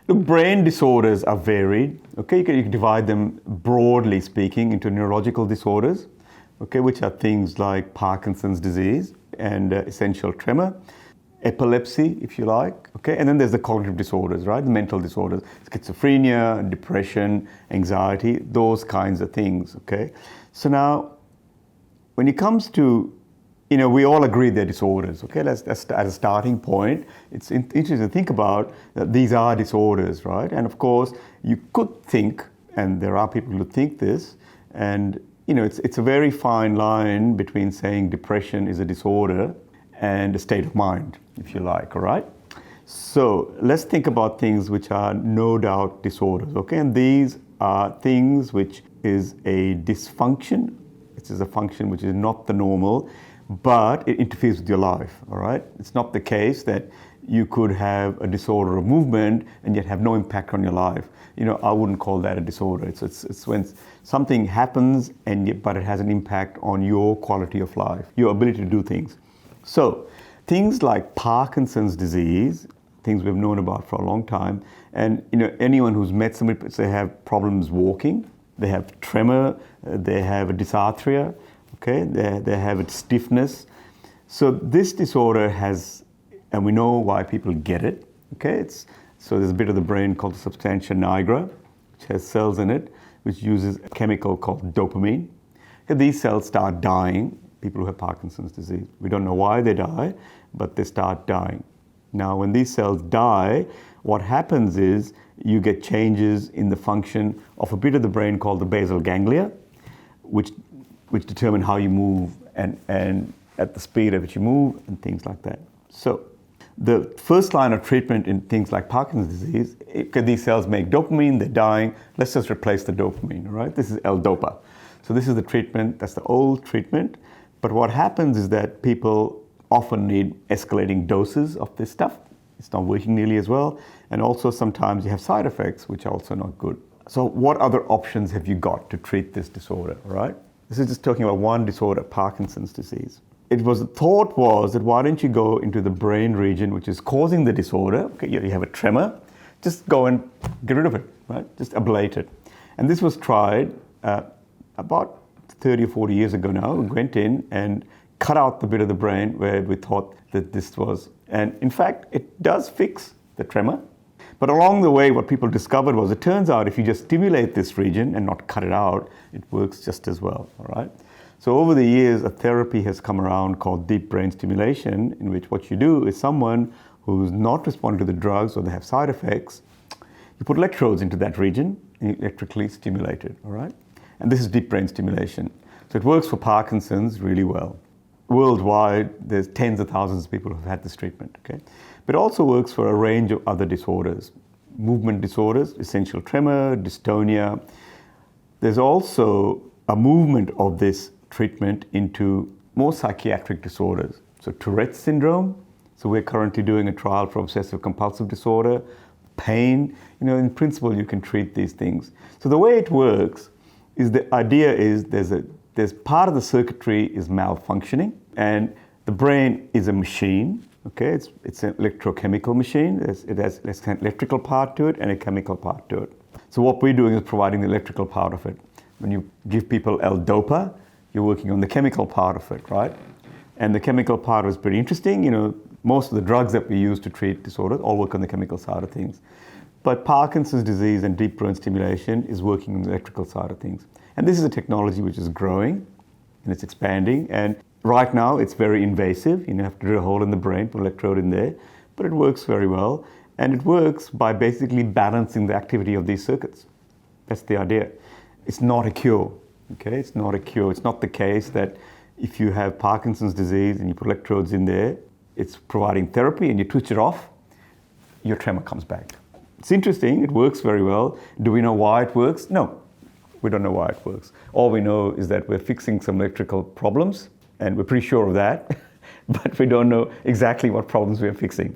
Look, brain disorders are varied. Okay, you can divide them, broadly speaking, into neurological disorders, okay, which are things like Parkinson's disease and essential tremor, epilepsy, if you like, okay, and then there's the cognitive disorders, right, the mental disorders, schizophrenia, depression, anxiety, those kinds of things, okay. So now, when it comes to, we all agree they're disorders, okay? That's at a starting point. It's interesting to think about that these are disorders, right? And of course, you could think, and there are people who think this, and it's a very fine line between saying depression is a disorder and a state of mind, if you like, all right? So let's think about things which are no doubt disorders, okay? And these are things which is a dysfunction. It is a function which is not the normal, but it interferes with your life, all right? It's not the case that you could have a disorder of movement and yet have no impact on your life. I wouldn't call that a disorder. It's when something happens but it has an impact on your quality of life, your ability to do things. So things like Parkinson's disease, things we've known about for a long time, and anyone who's met somebody, they have problems walking, they have tremor, they have a dysarthria, okay, they have a stiffness. So this disorder has, and we know why people get it, okay? So there's a bit of the brain called the substantia nigra, which has cells in it, which uses a chemical called dopamine. And these cells start dying, people who have Parkinson's disease. We don't know why they die, but they start dying. Now, when these cells die, what happens is you get changes in the function of a bit of the brain called the basal ganglia, which determine how you move and at the speed at which you move and things like that. So the first line of treatment in things like Parkinson's disease, these cells make dopamine, they're dying, let's just replace the dopamine, right? This is L-DOPA. So this is the treatment, that's the old treatment. But what happens is that people often need escalating doses of this stuff. It's not working nearly as well. And also sometimes you have side effects, which are also not good. So what other options have you got to treat this disorder, all right? This is just talking about one disorder, Parkinson's disease. The thought was that why don't you go into the brain region which is causing the disorder, okay, you have a tremor, just go and get rid of it, right? Just ablate it. And this was tried about 30 or 40 years ago now. We went in and cut out the bit of the brain where we thought that this was, and in fact, it does fix the tremor. But along the way, what people discovered was it turns out if you just stimulate this region and not cut it out, it works just as well, all right? So over the years, a therapy has come around called deep brain stimulation, in which what you do is someone who's not responding to the drugs or they have side effects, you put electrodes into that region and you electrically stimulate it, all right? And this is deep brain stimulation. So it works for Parkinson's really well. Worldwide, there's tens of thousands of people who have had this treatment, okay? But it also works for a range of other disorders. Movement disorders, essential tremor, dystonia. There's also a movement of this treatment into more psychiatric disorders. So Tourette's syndrome. So we're currently doing a trial for obsessive compulsive disorder, pain. In principle, you can treat these things. So the way it works is the idea is there's part of the circuitry is malfunctioning, and the brain is a machine. Okay, it's an electrochemical machine. It has an electrical part to it and a chemical part to it. So what we're doing is providing the electrical part of it. When you give people L-DOPA, you're working on the chemical part of it, right? And the chemical part is pretty interesting. Most of the drugs that we use to treat disorders all work on the chemical side of things. But Parkinson's disease and deep brain stimulation is working on the electrical side of things. And this is a technology which is growing and it's expanding. And right now it's very invasive. You have to drill a hole in the brain, put an electrode in there, but it works very well. And it works by basically balancing the activity of these circuits. That's the idea. It's not a cure, okay? It's not a cure. It's not the case that if you have Parkinson's disease and you put electrodes in there, it's providing therapy and you twitch it off, your tremor comes back. It's interesting, it works very well. Do we know why it works? No, we don't know why it works. All we know is that we're fixing some electrical problems, and we're pretty sure of that, but we don't know exactly what problems we're fixing.